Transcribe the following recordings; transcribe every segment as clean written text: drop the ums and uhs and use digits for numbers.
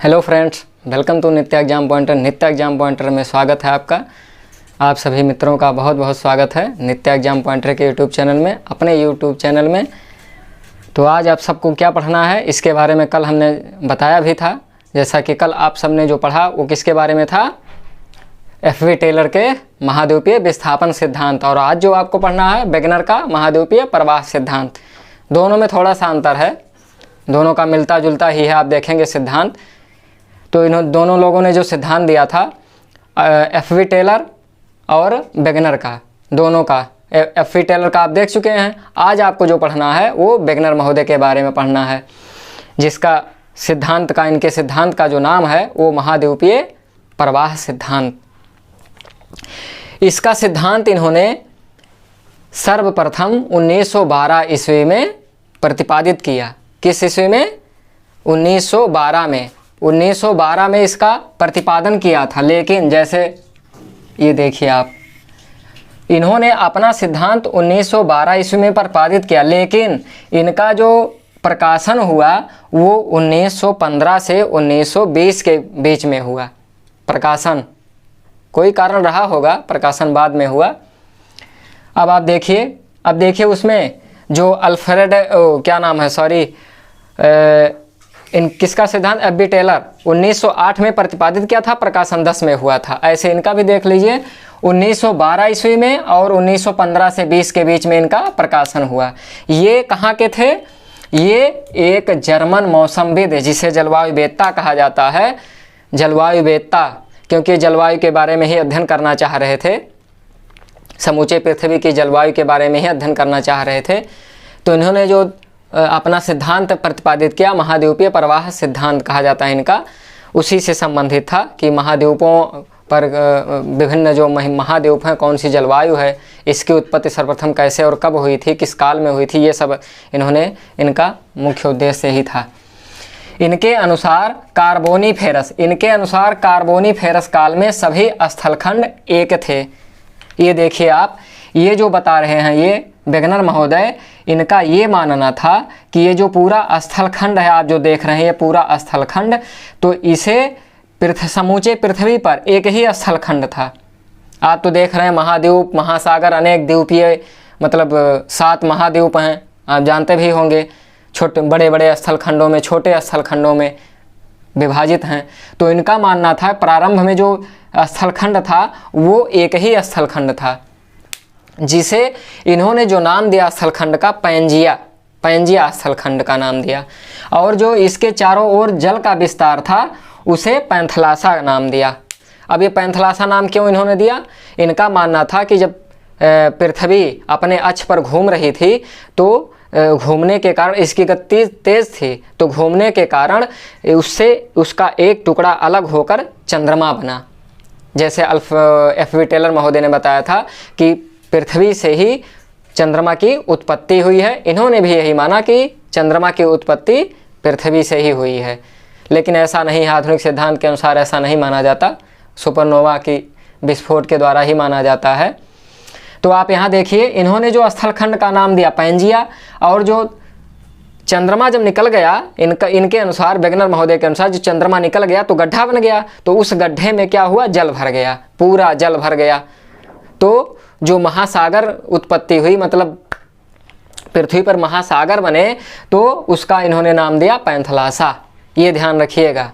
Hello friends, welcome to नित्य exam pointer. नित्य exam pointer में स्वागत है आपका। आप सभी मित्रों का बहुत बहुत स्वागत है नित्य एग्जाम पॉइंटर के यूट्यूब चैनल में, अपने यूट्यूब चैनल में। तो आज आप सबको क्या पढ़ना है इसके बारे में कल हमने बताया भी था। जैसा कि कल आप सबने जो पढ़ा वो किसके बारे में था, एफ.वी. टेलर के महाद्वीपीय विस्थापन सिद्धांत। और आज जो आपको पढ़ना है वेगनर का महाद्वीपीय प्रवाह सिद्धांत। दोनों में थोड़ा सा अंतर है, दोनों का मिलता जुलता ही है, आप देखेंगे सिद्धांत। तो इन दोनों लोगों ने जो सिद्धांत दिया था एफ.वी. टेलर और वेगनर का, दोनों का। एफ.वी. टेलर का आप देख चुके हैं। आज आपको जो पढ़ना है वो वेगनर महोदय के बारे में पढ़ना है, जिसका सिद्धांत का, इनके सिद्धांत का जो नाम है वो महाद्वीपीय प्रवाह सिद्धांत। इसका सिद्धांत इन्होंने सर्वप्रथम 1912 ईस्वी में प्रतिपादित किया। किस ईस्वी में? 1912 में। 1912 में इसका प्रतिपादन किया था। लेकिन जैसे ये देखिए आप, इन्होंने अपना सिद्धांत 1912 ईस्वी में प्रतिपादित किया, लेकिन इनका जो प्रकाशन हुआ वो 1915 से 1920 के बीच में हुआ। प्रकाशन कोई कारण रहा होगा, प्रकाशन बाद में हुआ। अब आप देखिए, अब देखिए उसमें जो अल्फ्रेड क्या नाम है, सॉरी, इन किसका सिद्धांत, एफ.वी. टेलर 1908 में प्रतिपादित किया था, प्रकाशन 10 में हुआ था। ऐसे इनका भी देख लीजिए, 1912 ईस्वी में और 1915 से 20 के बीच में इनका प्रकाशन हुआ। ये कहाँ के थे? ये एक जर्मन मौसमविद, जिसे जलवायुवेत्ता कहा जाता है, जलवायुवेत्ता, क्योंकि जलवायु के बारे में ही अध्ययन करना चाह रहे थे, समूचे पृथ्वी की जलवायु के बारे में ही अध्ययन करना चाह रहे थे। तो इन्होंने जो अपना सिद्धांत प्रतिपादित किया, महाद्वीपीय प्रवाह सिद्धांत कहा जाता है इनका, उसी से संबंधित था कि महाद्वीपों पर विभिन्न जो महाद्वीप हैं, कौन सी जलवायु है, इसकी उत्पत्ति सर्वप्रथम कैसे और कब हुई थी, किस काल में हुई थी, ये सब इन्होंने, इनका मुख्य उद्देश्य ही था। इनके अनुसार कार्बोनीफेरस, इनके अनुसार कार्बोनीफेरस काल में सभी स्थलखंड एक थे। ये देखिए आप, ये जो बता रहे हैं ये वेगनर महोदय, इनका ये मानना था कि ये जो पूरा स्थलखंड है, आप जो देख रहे हैं ये पूरा स्थलखंड, तो इसे समूचे पृथ्वी पर एक ही स्थलखंड था। आप तो देख रहे हैं महाद्वीप, महासागर, अनेक द्वीपीय, मतलब 7 महाद्वीप हैं, आप जानते भी होंगे। छोटे बड़े बड़े स्थलखंडों में, छोटे स्थलखंडों में विभाजित हैं। तो इनका मानना था प्रारंभ में जो स्थलखंड था वो एक ही स्थलखंड था, जिसे इन्होंने जो नाम दिया स्थलखंड का, पैंजिया स्थलखंड का नाम दिया। और जो इसके चारों ओर जल का विस्तार था उसे पैंथलासा नाम दिया। अब ये पैंथलासा नाम क्यों इन्होंने दिया? इनका मानना था कि जब पृथ्वी अपने अक्ष पर घूम रही थी तो घूमने के कारण, इसकी गति तेज थी, तो घूमने के कारण उससे उसका एक टुकड़ा अलग होकर चंद्रमा बना। जैसे एफ.वी. टेलर महोदय ने बताया था कि पृथ्वी से ही चंद्रमा की उत्पत्ति हुई है। इन्होंने भी यही माना कि चंद्रमा की उत्पत्ति पृथ्वी से ही हुई है, लेकिन ऐसा नहीं है। आधुनिक सिद्धांत के अनुसार ऐसा नहीं माना जाता, सुपरनोवा की विस्फोट के द्वारा ही माना जाता है। तो आप यहाँ देखिए, इन्होंने जो स्थलखंड का नाम दिया पैंजिया, और जो चंद्रमा जब निकल गया, इनके अनुसार, वेगनर महोदय के अनुसार, जो चंद्रमा निकल गया तो गड्ढा बन गया, तो उस गड्ढे में क्या हुआ, जल भर गया, पूरा जल भर गया। तो जो महासागर उत्पत्ति हुई, मतलब पृथ्वी पर महासागर बने, तो उसका इन्होंने नाम दिया पैंथलासा। ये ध्यान रखिएगा,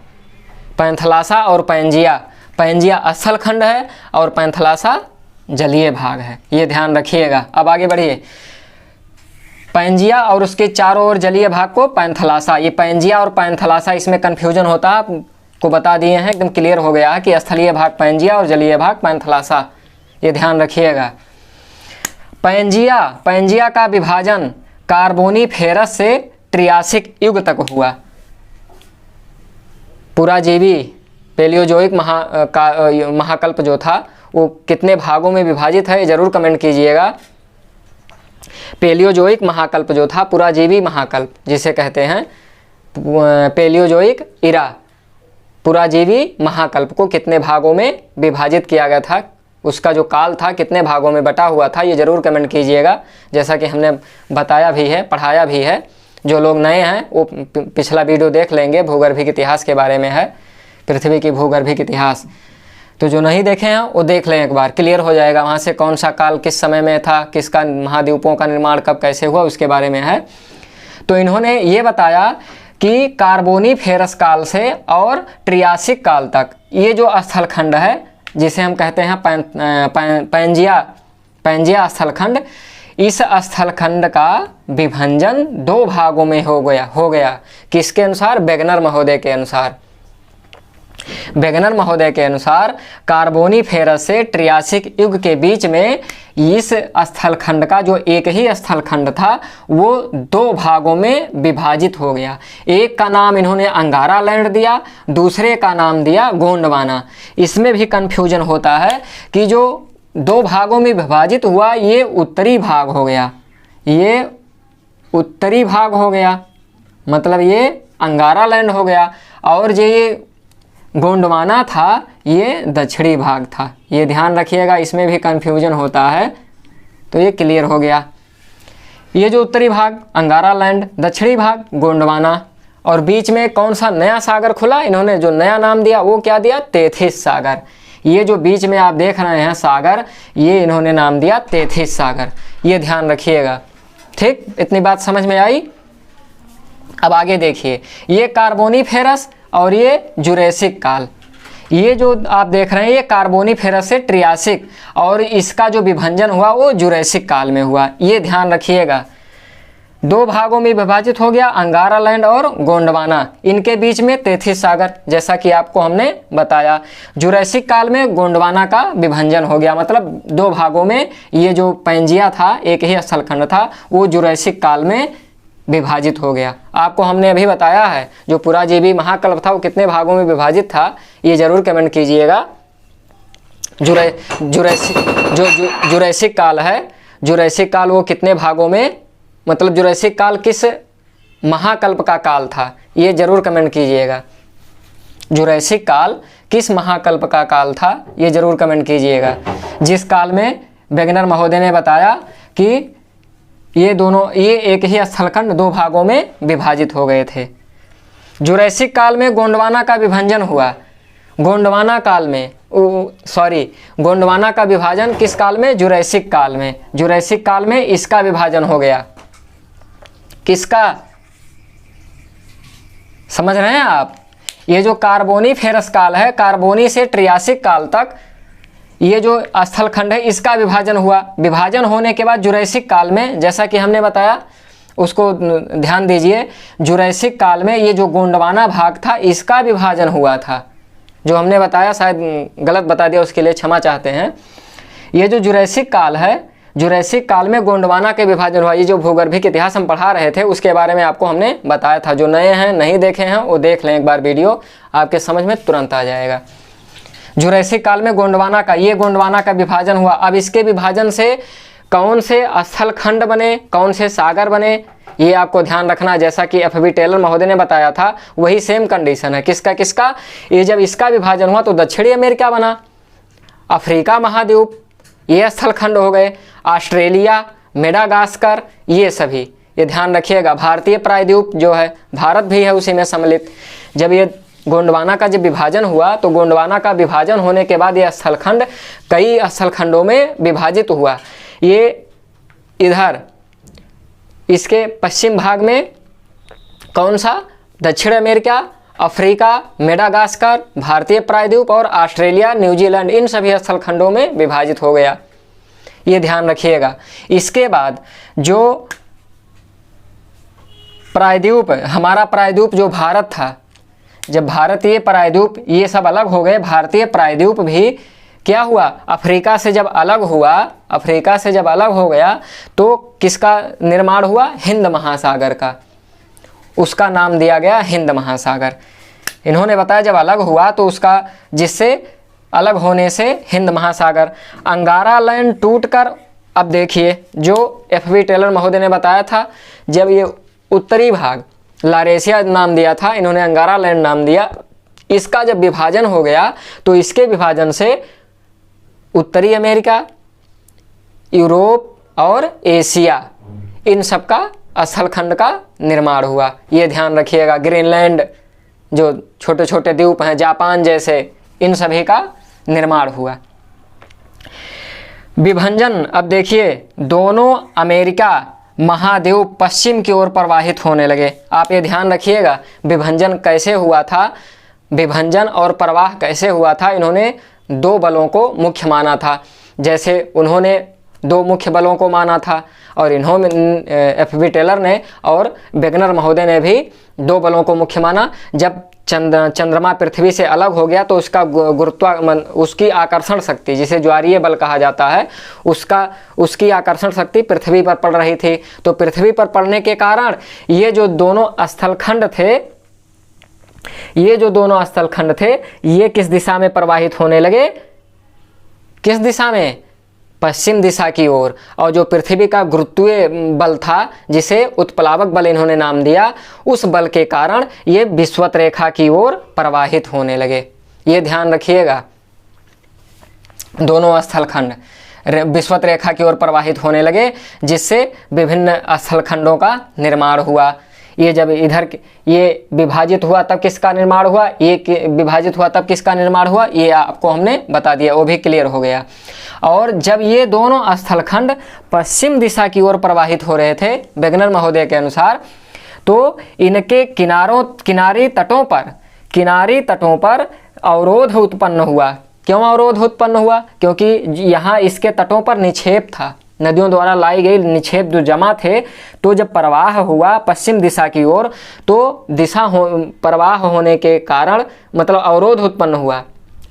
पैंथलासा और पैंजिया, पैंजिया स्थलखंड है और पैंथलासा जलीय भाग है, ये ध्यान रखिएगा। अब आगे बढ़िए, पैंजिया और उसके चारों ओर जलीय भाग को पैंथलासा। ये पैंजिया और पैंथलासा, इसमें कन्फ्यूजन होता है, आपको बता दिए हैं, एकदम क्लियर हो गया है कि स्थलीय भाग पैंजिया और जलीय भाग पैंथलासा, ये ध्यान रखिएगा। पैंजिया का विभाजन कार्बोनीफेरस से ट्रियासिक युग तक हुआ। पुराजीवी पेलियोजोइक महाकल्प जो था वो कितने भागों में विभाजित है, जरूर कमेंट कीजिएगा। पेलियोजोइक महाकल्प जो था, पुराजीवी महाकल्प जिसे कहते हैं, पेलियोजोइक इरा, पुराजीवी महाकल्प को कितने भागों में विभाजित किया गया था, उसका जो काल था कितने भागों में बटा हुआ था, ये ज़रूर कमेंट कीजिएगा। जैसा कि हमने बताया भी है, पढ़ाया भी है। जो लोग नए हैं वो पिछला वीडियो देख लेंगे, भूगर्भिक इतिहास के बारे में है। पृथ्वी की भूगर्भिक इतिहास। तो जो नहीं देखे हैं वो देख लें एक बार, क्लियर हो जाएगा वहाँ से कौन सा काल किस समय में था, किसका महाद्वीपों का निर्माण कब कैसे हुआ उसके बारे में है। तो इन्होंने ये बताया कि कार्बोनीफेरस काल से और ट्रियासिक काल तक ये जो स्थलखंड है जिसे हम कहते हैं पैंजिया स्थलखंड, इस स्थलखंड का विभंजन 2 भागों में हो गया। किसके अनुसार? वेगनर महोदय के अनुसार। वेगनर महोदय के अनुसार कार्बोनीफेरस से ट्रियासिक युग के बीच में इस स्थलखंड का जो एक ही स्थलखंड था वो 2 भागों में विभाजित हो गया। एक का नाम इन्होंने अंगारा लैंड दिया, दूसरे का नाम दिया गोंडवाना। इसमें भी कन्फ्यूजन होता है कि जो 2 भागों में विभाजित हुआ ये उत्तरी भाग हो गया, ये उत्तरी भाग हो गया, मतलब ये अंगारा लैंड हो गया, और जो ये गोंडवाना था ये दक्षिणी भाग था। ये ध्यान रखिएगा, इसमें भी कन्फ्यूजन होता है। तो ये क्लियर हो गया। ये जो उत्तरी भाग अंगारा लैंड, दक्षिणी भाग गोंडवाना, और बीच में कौन सा नया सागर खुला, इन्होंने जो नया नाम दिया वो क्या दिया? तेथिस सागर। ये जो बीच में आप देख रहे हैं सागर, ये इन्होंने नाम दिया तेथिस सागर। ये ध्यान रखिएगा। ठीक, इतनी बात समझ में आई। अब आगे देखिए, ये कार्बोनीफेरस और ये जुरेसिक काल, ये जो आप देख रहे हैं ये कार्बोनीफेरस से ट्रियासिक, और इसका जो विभंजन हुआ वो जुरेसिक काल में हुआ। ये ध्यान रखिएगा। 2 भागों में विभाजित हो गया, अंगारा लैंड और गोंडवाना, इनके बीच में तेथिस सागर, जैसा कि आपको हमने बताया। जुरेसिक काल में गोंडवाना का विभंजन हो गया, मतलब 2 भागों में ये जो पैंजिया था, एक ही स्थलखंड था, वो जुरेसिक काल में विभाजित हो गया। आपको हमने अभी बताया है जो पुराजीवी महाकल्प था वो कितने भागों में विभाजित था, ये जरूर कमेंट कीजिएगा। जुरैसिक काल है, जुरैसिक काल वो कितने भागों में, मतलब जुरैसिक काल किस महाकल्प का काल था, ये जरूर कमेंट कीजिएगा। जुरैसिक काल किस महाकल्प का काल था, ये जरूर कमेंट कीजिएगा। जिस काल में वेगनर महोदय ने बताया कि ये एक ही स्थलखंड 2 भागों में विभाजित हो गए थे। जुरैसिक काल में गोंडवाना का विभंजन हुआ। गोंडवाना काल में गोंडवाना का विभाजन किस काल में? जुरैसिक काल में। जुरैसिक काल में इसका विभाजन हो गया। किसका? समझ रहे हैं आप? ये जो कार्बोनीफेरस काल है, कार्बोनी से ट्रियासिक काल तक ये जो स्थलखंड है इसका विभाजन हुआ। विभाजन होने के बाद जुरैसिक काल में, जैसा कि हमने बताया, उसको ध्यान दीजिए, जुरैसिक काल में ये जो गोंडवाना भाग था इसका विभाजन हुआ था। जो हमने बताया शायद गलत बता दिया, उसके लिए क्षमा चाहते हैं। ये जो जुरैसिक काल है, जुरैसिक काल में गोंडवाना के विभाजन हुआ। ये जो भूगर्भिक इतिहास हम पढ़ा रहे थे उसके बारे में आपको हमने बताया था। जो नए हैं नहीं देखे हैं वो देख लें एक बार वीडियो, आपके समझ में तुरंत आ जाएगा। जुरैसिक काल में गोंडवाना का, ये गोंडवाना का विभाजन हुआ। अब इसके विभाजन से कौन से स्थलखंड बने, कौन से सागर बने, ये आपको ध्यान रखना। जैसा कि एफ बी टेलर महोदय ने बताया था वही सेम कंडीशन है। किसका किसका? ये जब इसका विभाजन हुआ तो दक्षिणी अमेरिका बना, अफ्रीका महाद्वीप ये स्थलखंड हो गए, ऑस्ट्रेलिया, मेडागास्कर, ये सभी। ये ध्यान रखिएगा। भारतीय प्रायद्वीप जो है, भारत भी है उसी में सम्मिलित। जब ये गोंडवाना का जब विभाजन हुआ तो गोंडवाना का विभाजन होने के बाद ये स्थलखंड कई स्थलखंडों में विभाजित हुआ। ये इधर इसके पश्चिम भाग में कौन सा? दक्षिण अमेरिका, अफ्रीका, मेडागास्कर, भारतीय प्रायद्वीप और ऑस्ट्रेलिया, न्यूजीलैंड, इन सभी स्थलखंडों में विभाजित हो गया। ये ध्यान रखिएगा। इसके बाद जो प्रायद्वीप, हमारा प्रायद्वीप जो भारत था, जब भारतीय प्रायद्वीप ये सब अलग हो गए, भारतीय प्रायद्वीप भी क्या हुआ? अफ्रीका से जब अलग हुआ, अफ्रीका से जब अलग हो गया तो किसका निर्माण हुआ? हिंद महासागर का। उसका नाम दिया गया हिंद महासागर। इन्होंने बताया जब अलग हुआ तो उसका, जिससे अलग होने से हिंद महासागर। अंगारा लैंड टूटकर, अब देखिए जो एफ बी टेलर महोदय ने बताया था, जब ये उत्तरी भाग लारेशिया नाम दिया था, इन्होंने अंगारा लैंड नाम दिया। इसका जब विभाजन हो गया तो इसके विभाजन से उत्तरी अमेरिका, यूरोप और एशिया, इन सब का स्थलखंड का निर्माण हुआ। ये ध्यान रखिएगा। ग्रीनलैंड जो छोटे छोटे द्वीप हैं जापान जैसे, इन सभी का निर्माण हुआ। विभंजन, अब देखिए दोनों अमेरिका महाद्वीप पश्चिम की ओर प्रवाहित होने लगे। आप ये ध्यान रखिएगा विभंजन कैसे हुआ था, विभंजन और प्रवाह कैसे हुआ था। इन्होंने दो बलों को मुख्य माना था, जैसे उन्होंने दो मुख्य बलों को माना था और इन्होंने एफ.बी. टेलर ने और वेगनर महोदय ने भी दो बलों को मुख्य माना। जब चंद्रमा पृथ्वी से अलग हो गया तो उसका उसकी आकर्षण शक्ति, जिसे ज्वारीय बल कहा जाता है, उसकी आकर्षण शक्ति पृथ्वी पर पड़ रही थी। तो पृथ्वी पर पड़ने के कारण ये जो दोनों स्थलखंड थे, ये किस दिशा में प्रवाहित होने लगे, किस दिशा में, पश्चिम दिशा की ओर। और जो पृथ्वी का गुरुत्वीय बल था, जिसे उत्प्लावक बल इन्होंने नाम दिया, उस बल के कारण ये विषुवत रेखा की ओर प्रवाहित होने लगे। ये ध्यान रखिएगा, दोनों स्थलखंड विषुवत रेखा की ओर प्रवाहित होने लगे, जिससे विभिन्न स्थलखंडों का निर्माण हुआ। ये जब इधर ये विभाजित हुआ तब किसका निर्माण हुआ, ये विभाजित हुआ तब किसका निर्माण हुआ, ये आपको हमने बता दिया, वो भी क्लियर हो गया। और जब ये दोनों स्थलखंड पश्चिम दिशा की ओर प्रवाहित हो रहे थे वेगनर महोदय के अनुसार, तो इनके किनारी तटों पर अवरोध उत्पन्न हुआ। क्यों अवरोध उत्पन्न हुआ? क्योंकि यहाँ इसके तटों पर निक्षेप था, नदियों द्वारा लाई गई निक्षेप जो जमा थे। तो जब प्रवाह हुआ पश्चिम दिशा की ओर, तो प्रवाह होने के कारण मतलब अवरोध उत्पन्न हुआ।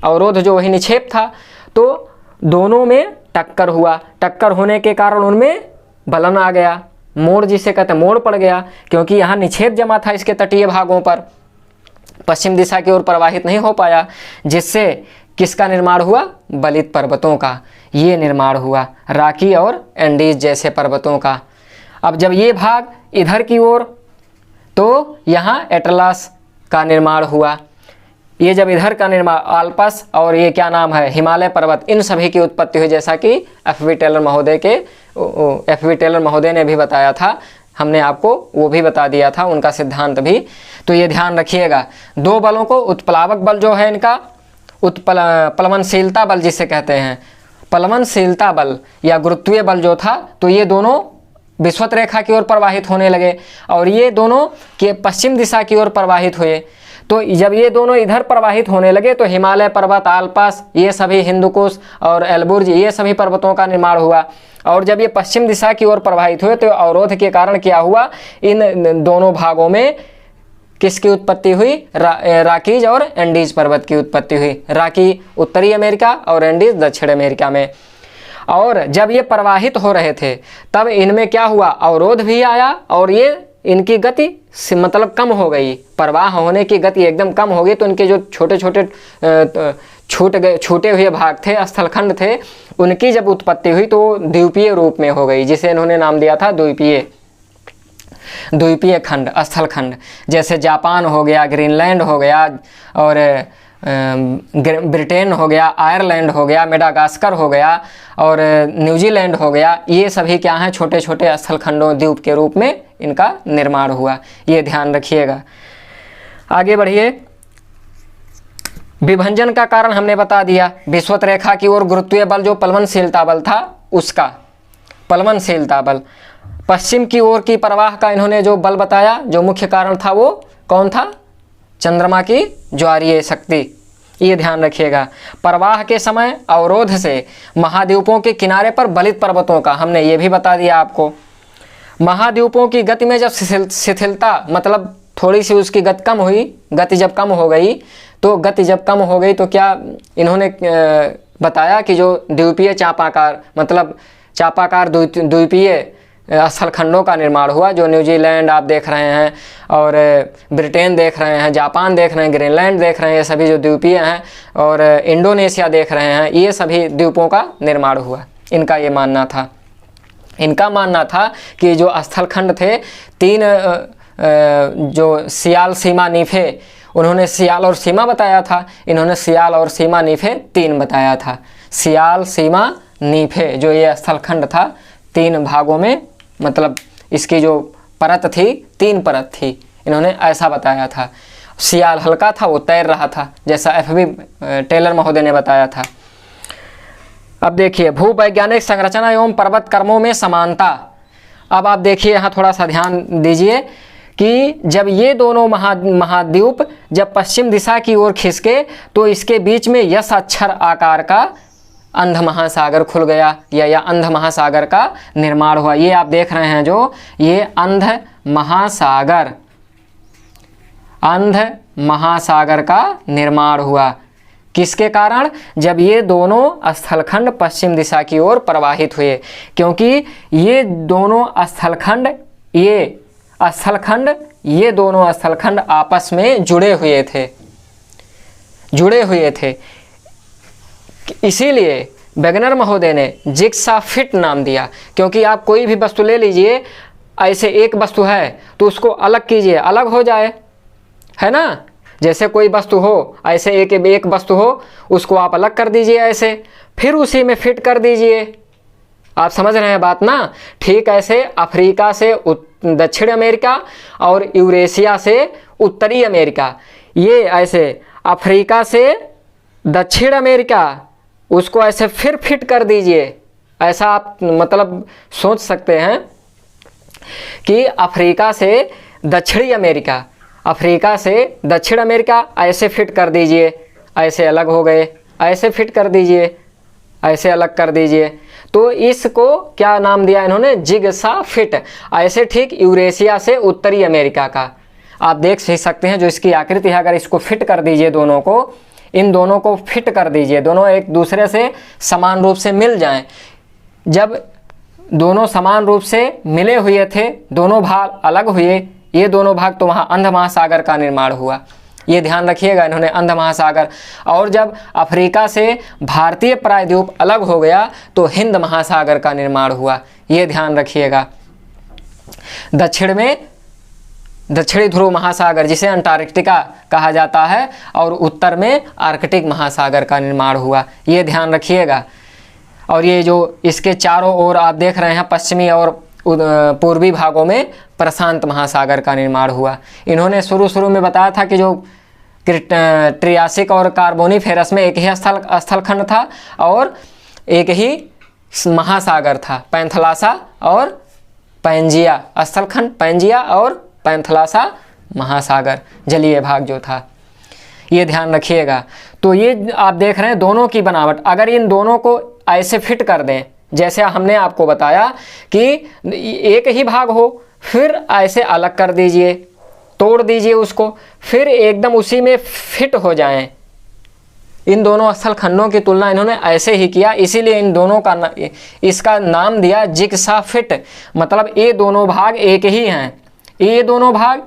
अवरोध जो वही निक्षेप था, तो दोनों में टक्कर हुआ। टक्कर होने के कारण उनमें बलन आ गया, मोड़ जिसे कहते हैं, मोड़ पड़ गया, क्योंकि यहाँ निक्षेप जमा था इसके तटीय भागों पर, पश्चिम दिशा की ओर प्रवाहित नहीं हो पाया, जिससे किसका निर्माण हुआ, बलित पर्वतों का ये निर्माण हुआ, राकी और एंडीज जैसे पर्वतों का। अब जब ये भाग इधर की ओर, तो यहाँ एटलस का निर्माण हुआ। ये जब इधर का निर्माण, आल्पस और ये क्या नाम है, हिमालय पर्वत, इन सभी की उत्पत्ति हुई, जैसा कि एफ.बी. टेलर महोदय ने भी बताया था, हमने आपको वो भी बता दिया था, उनका सिद्धांत भी। तो ये ध्यान रखिएगा, दो बलों को, उत्प्लावक बल जो है इनका, प्लवनशीलता बल जिसे कहते हैं, प्लवनशीलता बल या गुरुत्वीय बल जो था, तो ये दोनों विषुवत रेखा की ओर प्रवाहित होने लगे और ये दोनों के पश्चिम दिशा की ओर प्रवाहित हुए। तो जब ये दोनों इधर प्रवाहित होने लगे, तो हिमालय पर्वत, आल्पस, ये सभी हिंदुकुश और एल्बुर्ज, ये सभी पर्वतों का निर्माण हुआ। और जब ये पश्चिम दिशा की ओर प्रवाहित हुए, तो अवरोध के कारण क्या हुआ, इन दोनों भागों में किसकी उत्पत्ति हुई, राकीज और एंडीज पर्वत की उत्पत्ति हुई। राकी उत्तरी अमेरिका और एंडीज दक्षिण अमेरिका में। और जब ये प्रवाहित हो रहे थे, तब इनमें क्या हुआ, अवरोध भी आया और ये इनकी गति मतलब कम हो गई, प्रवाह होने की गति एकदम कम हो गई। तो इनके जो छोटे छोटे छूटे हुए भाग थे, स्थलखंड थे, उनकी जब उत्पत्ति हुई तो द्वीपीय रूप में हो गई, जिसे इन्होंने नाम दिया था द्वीपीय खंड, स्थलखंड। जैसे जापान हो गया, ग्रीनलैंड हो गया और ब्रिटेन हो गया, आयरलैंड हो गया, मेडागास्कर हो गया और न्यूजीलैंड हो गया। ये सभी क्या हैं, छोटे छोटे स्थलखंडों, द्वीप के रूप में इनका निर्माण हुआ। ये ध्यान रखिएगा। आगे बढ़िए। विभंजन का कारण हमने बता दिया, विषुवत रेखा की ओर गुरुत्वीय बल जो प्लवनशीलता बल था, उसका प्लवनशीलता बल। पश्चिम की ओर की प्रवाह का इन्होंने जो बल बताया, जो मुख्य कारण था, वो कौन था, चंद्रमा की ज्वारीय शक्ति। ये ध्यान रखिएगा। प्रवाह के समय अवरोध से महाद्वीपों के किनारे पर बलित पर्वतों का, हमने ये भी बता दिया आपको। महाद्वीपों की गति में जब शिथिलता, मतलब थोड़ी सी उसकी गति कम हुई, गति जब कम हो गई, तो क्या इन्होंने बताया कि जो द्वीपीय चापाकार, मतलब चापाकार द्वीपीय स्थलखंडों का निर्माण हुआ, जो न्यूजीलैंड आप देख रहे हैं और ब्रिटेन देख रहे हैं, जापान देख रहे हैं, ग्रीनलैंड देख रहे हैं, ये सभी जो द्वीपीय हैं, और इंडोनेशिया देख रहे हैं, ये सभी द्वीपों का निर्माण हुआ। इनका ये मानना था। इनका मानना था कि जो स्थलखंड थे, तीन जो सियाल, सीमा, नीफे, उन्होंने सियाल और सीमा बताया था, इन्होंने सियाल और सीमा, नीफे 3 बताया था। सियाल, सीमा, नीफे, जो ये स्थलखंड था, 3 भागों में, मतलब इसकी जो परत थी, 3 परत थी, इन्होंने ऐसा बताया था। सियाल हल्का था, वो तैर रहा था, जैसा एफबी टेलर महोदय ने बताया था। अब देखिए भूवैज्ञानिक संरचना एवं पर्वत कर्मों में समानता। अब आप देखिए यहाँ थोड़ा सा ध्यान दीजिए कि जब ये दोनों महाद्वीप जब पश्चिम दिशा की ओर खिसके तो इसके बीच में यस अक्षर आकार का अंध महासागर खुल गया, या अंध महासागर का निर्माण हुआ। ये आप देख रहे हैं जो ये अंध महासागर का निर्माण हुआ। किसके कारण? जब ये दोनों स्थलखंड पश्चिम दिशा की ओर प्रवाहित हुए, क्योंकि ये दोनों स्थलखंड दोनों स्थलखंड आपस में जुड़े हुए थे। इसीलिए वेगनर महोदय ने जिग्सा फिट नाम दिया, क्योंकि आप कोई भी वस्तु ले लीजिए, ऐसे एक वस्तु है तो उसको अलग कीजिए, अलग हो जाए, है ना। जैसे कोई वस्तु हो, ऐसे एक वस्तु हो, उसको आप अलग कर दीजिए ऐसे, फिर उसी में फिट कर दीजिए। आप समझ रहे हैं बात ना। ठीक ऐसे अफ्रीका से दक्षिण अमेरिका और यूरेशिया से उत्तरी अमेरिका, ये ऐसे अफ्रीका से दक्षिण अमेरिका, उसको ऐसे फिर फिट कर दीजिए। ऐसा आप मतलब सोच सकते हैं कि अफ्रीका से दक्षिणी अमेरिका, अफ्रीका से दक्षिण अमेरिका ऐसे फिट कर दीजिए, ऐसे अलग हो गए, ऐसे फिट कर दीजिए, ऐसे अलग कर दीजिए। तो इसको क्या नाम दिया इन्होंने? Jigsaw fit. ऐसे ठीक यूरेशिया से उत्तरी अमेरिका का आप देख ही सकते हैं, जो इसकी आकृति है, अगर इसको फिट कर दीजिए, दोनों को, इन दोनों को फिट कर दीजिए, दोनों एक दूसरे से समान रूप से मिल जाएं। जब दोनों समान रूप से मिले हुए थे, दोनों भाग अलग हुए, ये दोनों भाग, तो वहाँ अंध महासागर का निर्माण हुआ। ये ध्यान रखिएगा इन्होंने, अंध महासागर। और जब अफ्रीका से भारतीय प्रायद्वीप अलग हो गया तो हिंद महासागर का निर्माण हुआ। ये ध्यान रखिएगा। दक्षिण में दक्षिणी ध्रुव महासागर, जिसे अंटार्कटिका कहा जाता है, और उत्तर में आर्कटिक महासागर का निर्माण हुआ। ये ध्यान रखिएगा। और ये जो इसके चारों ओर आप देख रहे हैं, पश्चिमी और पूर्वी भागों में प्रशांत महासागर का निर्माण हुआ। इन्होंने शुरू में बताया था कि जो ट्रियासिक और कार्बोनिफेरस में एक ही स्थलखंड था और एक ही महासागर था, पैंथलासा और पैंजिया स्थलखंड, पैंजिया और पैंथलासा महासागर जलीय भाग जो था। ये ध्यान रखिएगा। तो ये आप देख रहे हैं दोनों की बनावट। अगर इन दोनों को ऐसे फिट कर दें, जैसे हमने आपको बताया कि एक ही भाग हो, फिर ऐसे अलग कर दीजिए, तोड़ दीजिए उसको, फिर एकदम उसी में फिट हो जाएं। इन दोनों स्थलखंडों की तुलना इन्होंने ऐसे ही किया, इसीलिए इन दोनों का इसका नाम दिया जिग्सा फिट। मतलब ये दोनों भाग एक ही हैं, ये दोनों भाग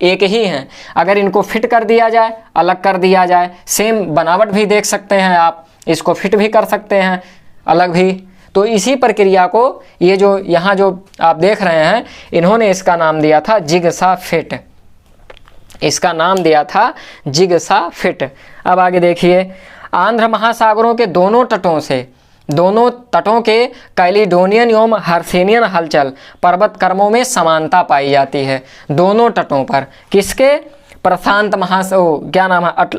एक ही हैं। अगर इनको फिट कर दिया जाए, अलग कर दिया जाए, सेम बनावट भी देख सकते हैं आप, इसको फिट भी कर सकते हैं, अलग भी। तो इसी प्रक्रिया को ये जो यहाँ जो आप देख रहे हैं, इन्होंने इसका नाम दिया था जिग्सा फिट। इसका नाम दिया था जिग्सा फिट। अब आगे देखिए, आंध्र महासागरों के दोनों तटों के कैलिडोनियन एवं हर्सिनियन हलचल पर्वत कर्मों में समानता पाई जाती है। दोनों तटों पर किसके? प्रशांत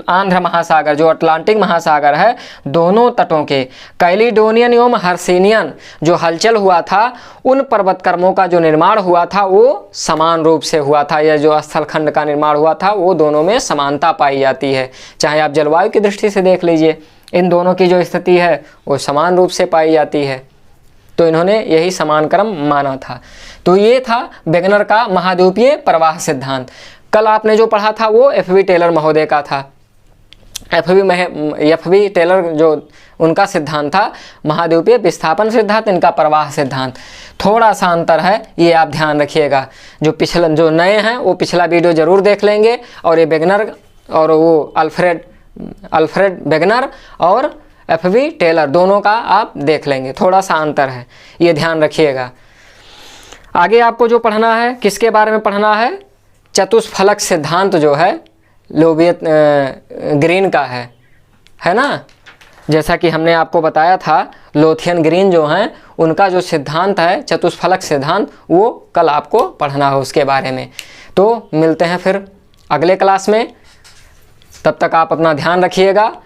आंध्र महासागर, जो अटलांटिक महासागर है, दोनों तटों के कैलिडोनियन एवं हर्सिनियन जो हलचल हुआ था, उन पर्वत कर्मों का जो निर्माण हुआ था वो समान रूप से हुआ था। यह जो स्थलखंड का निर्माण हुआ था वो दोनों में समानता पाई जाती है। चाहे आप जलवायु की दृष्टि से देख लीजिए, इन दोनों की जो स्थिति है वो समान रूप से पाई जाती है। तो इन्होंने यही समान क्रम माना था। तो ये था वेगनर का महाद्वीपीय प्रवाह सिद्धांत। कल आपने जो पढ़ा था वो एफबी टेलर महोदय का था। एफबी टेलर जो उनका सिद्धांत था महाद्वीपीय विस्थापन सिद्धांत, इनका प्रवाह सिद्धांत। थोड़ा सा अंतर है, ये आप ध्यान रखिएगा। जो नए हैं वो पिछला वीडियो जरूर देख लेंगे, और ये वेगनर और वो अल्फ्रेड वेगनर और एफबी टेलर दोनों का आप देख लेंगे। थोड़ा सा अंतर है, ये ध्यान रखिएगा। आगे आपको जो पढ़ना है, किसके बारे में पढ़ना है? चतुष्फलक सिद्धांत जो है लोवियत ग्रीन का है ना। जैसा कि हमने आपको बताया था, लोथियन ग्रीन जो हैं उनका जो सिद्धांत है चतुष्फलक सिद्धांत, वो कल आपको पढ़ना है उसके बारे में। तो मिलते हैं फिर अगले क्लास में। तब तक आप अपना ध्यान रखिएगा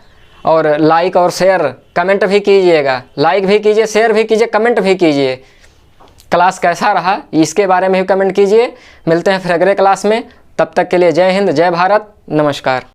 और लाइक और शेयर कमेंट भी कीजिएगा। लाइक भी कीजिए, शेयर भी कीजिए, कमेंट भी कीजिए। क्लास कैसा रहा इसके बारे में भी कमेंट कीजिए। मिलते हैं फिर अगले क्लास में। तब तक के लिए जय हिंद, जय भारत, नमस्कार।